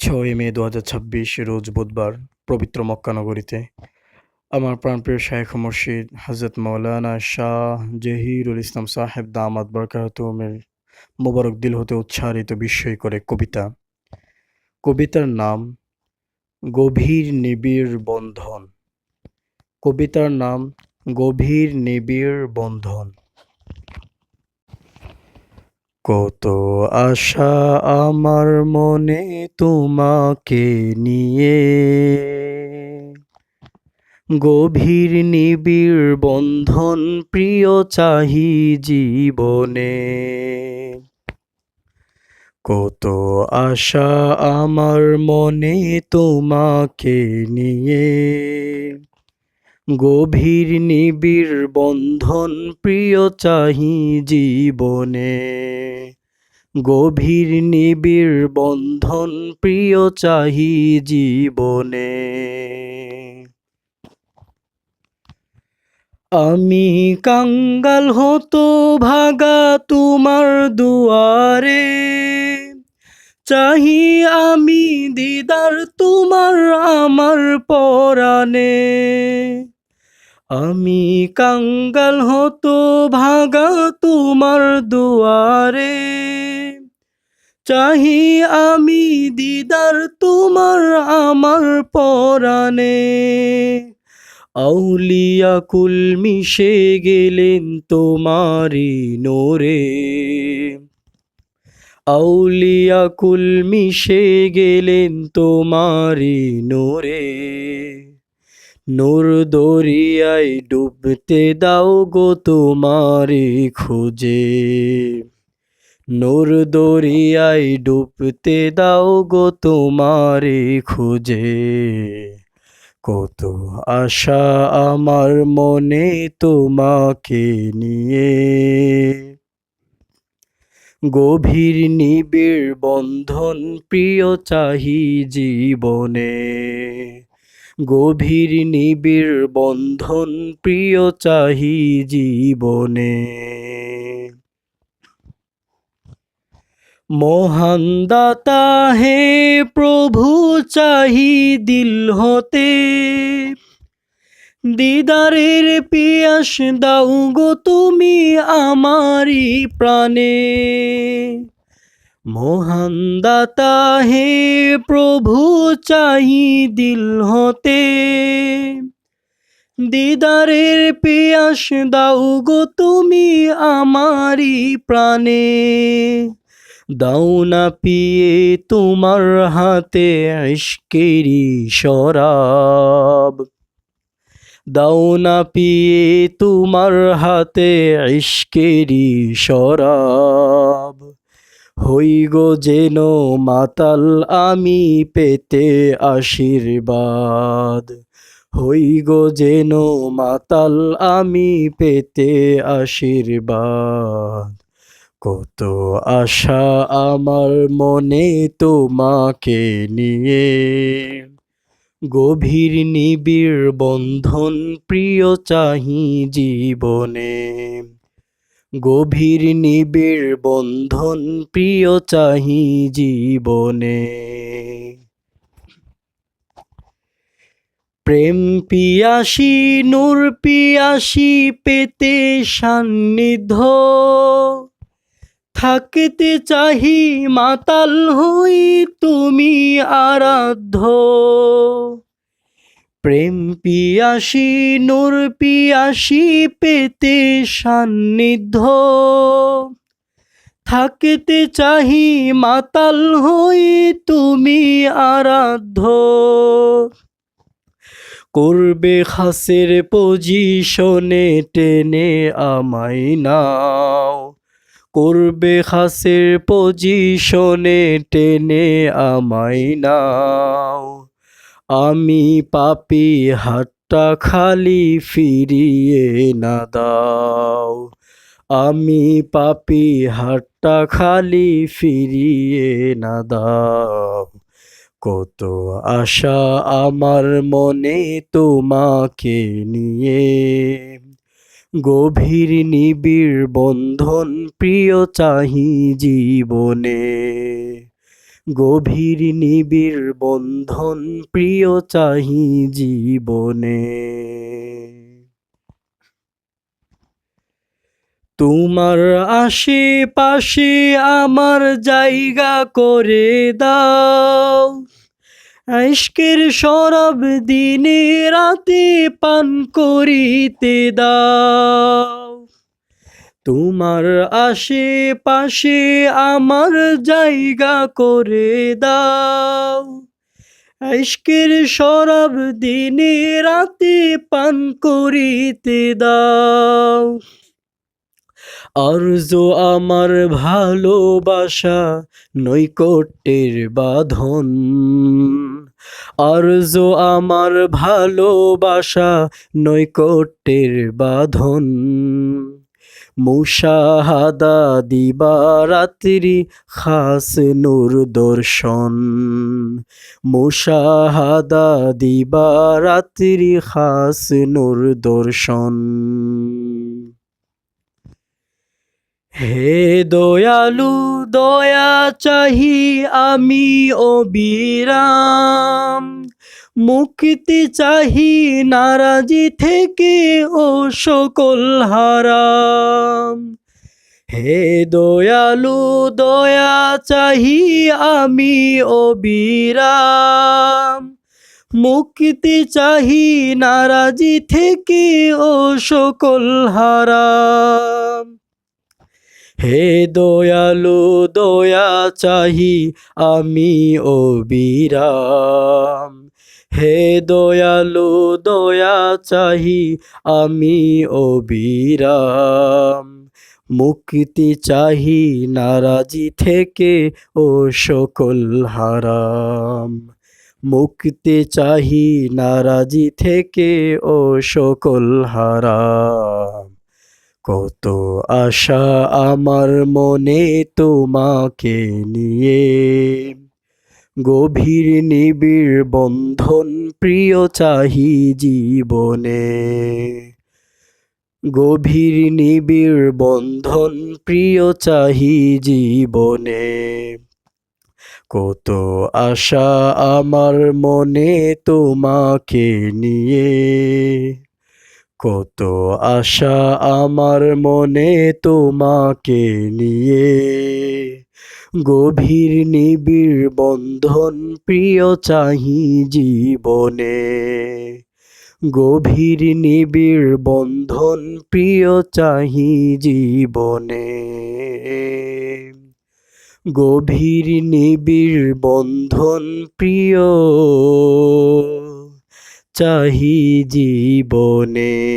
৬ মে ২০২৬ রোজ বুধবার পবিত্র মক্কা নগরীতে আমার প্রাণপ্রিয় শায়খ মুর্শিদ হযরত মাওলানা শাহ জহিরুল ইসলাম সাহেব দামাত বরকাতুহুমের মোবারক দিল হতে উচ্চারিত বিস্ময়কর এক কবিতা। কবিতার নাম গভীর নিবিড় বন্ধন। কবিতার নাম গভীর নিবিড় বন্ধন। কত আশা আমার মনে তোমাকে নিয়ে, গভীর নিবিড় বন্ধন প্রিয় চাহি জীবনে। কত আশা আমার মনে তোমাকে নিয়ে, গভীর নিবিড় বন্ধন প্রিয় চাহি জীবনে। গভীর নিবিড় বন্ধন প্রিয় চাহি জীবনে। আমি কাঙ্গাল হতো ভাগা তোমার দুয়ারে, চাহি আমি দিদার তোমার আমার পরাণে। আমি কাঙ্গাল হতো ভাগা তোমার দুয়ারে, চাহি আমি দিদার তোমার আমার পরাণে। আউলিয়া কুল মিশে গেলেন তোমারি নোরে, আউলিয়া কুল মিশে গেলেন তোমারি নোরে। নূর দরিয়ায় ডুবতে দাও গো তোমারে খুঁজে, নূর দরিয়ায় ডুবতে দাও গো তোমারে খুঁজে। কত আশা আমার মনে তোমাকে নিয়ে, গভীর নিবিড় বন্ধন প্রিয় চাহি জীবনে। গভীর নিবিড় বন্ধন প্রিয় চাহি জীবনে। মহান দাতা হে প্রভু চাহি দিল হতে, দিদারের পিয়াস দাও গো তুমি আমারি প্রাণে। মহান দাতা হে প্রভু চাহি দিল হতে, দিদারের পিয়াস দাও গো তুমি আমারি প্রাণে। দাও না পিয়ে তোমার হাতে ইশকেরি শরাব, দাও না পিয়ে তোমার হাতে ইশকেরি শরাব। হই গো যেন মাতাল আমি পেতে আশীর্বাদ, হই গো যেন মাতাল আমি পেতে আশীর্বাদ। কত আশা আমার মনে তোমাকে নিয়ে, গভীর নিবিড় বন্ধন প্রিয় চাহি জীবনে। গভীর নিবিড় বন্ধন প্রিয় চাহি জীবনে। প্রেম পিয়াসী নূর পিয়াসী পেতে সান্নিধ্য, থাকতে চাহি মাতাল হই তুমি আরাধ্য। প্রেম পিয়াসী নূর পিয়াসী পেতে সান্নিধ্য, থাকতে চাহি মাতাল হই তুমি আরাধ্য। করবে খাসের পজিশনে টেনে আমায় নাও, করবে খাসের পজিশনে টেনে আমায় নাও। আমি পাপী হাতটা খালি ফিরিয়ে না দাও, আমি পাপী হাতটা খালি ফিরিয়ে না দাও। কত আশা আমার মনে তোমাকে নিয়ে, গভীর নিবিড় বন্ধন প্রিয় চাহি জীবনে। গভীর নিবিড় বন্ধন প্রিয় চাহি জীবনে। তোমার আশেপাশে আমার জায়গা করে দাও, ইশকের শরাব দিনে রাতে পান করিতে দাও। তোমার আশেপাশে আমার জায়গা করে দাও, ইশকের শরাব দিনে রাতে পান করিতে দাও। আরজু আমার ভালোবাসা নৈকট্যের বাঁধন, আরজু আমার ভালোবাসা নৈকট্যের বাঁধন। মুশাহাদা দিবারাত্রি খাস নূর দর্শন, মুশাহাদা দিবারাত্রি খাস নূর দর্শন। হে দয়ালু দয়া চাহি আমি অবিরাম, মুক্তি চাহি নারাজি থেকে ও সকল হারাম। হে দয়ালু দয়া চাহি আমি অবিরাম, মুক্তি চাহি নারাজি থেকে ও সকল হারাম। হে দয়ালু দয়া চাহি আমি অবিরাম, হে দয়ালু দয়া চাহি আমি অবিরাম, মুক্তি চাহি নারাজি থেকে ও সকল হারাম। মুক্তি চাহি নারাজি থেকে ও সকল হারাম। কত আশা আমার মনে তোমাকে নিয়ে, গভীর নিবিড় বন্ধন প্রিয় চাহি জীবনে। গভীর নিবিড় বন্ধন প্রিয় চাহি জীবনে। কত আশা আমার মনে তোমাকে নিয়ে, কত আশা আমার মনে তোমাকে নিয়ে। গভীর নিবিড় বন্ধন প্রিয় চাহি জীবনে। গভীর নিবিড় বন্ধন প্রিয় চাহি জীবনে। গভীর নিবিড় বন্ধন প্রিয় চাহি জীবনে।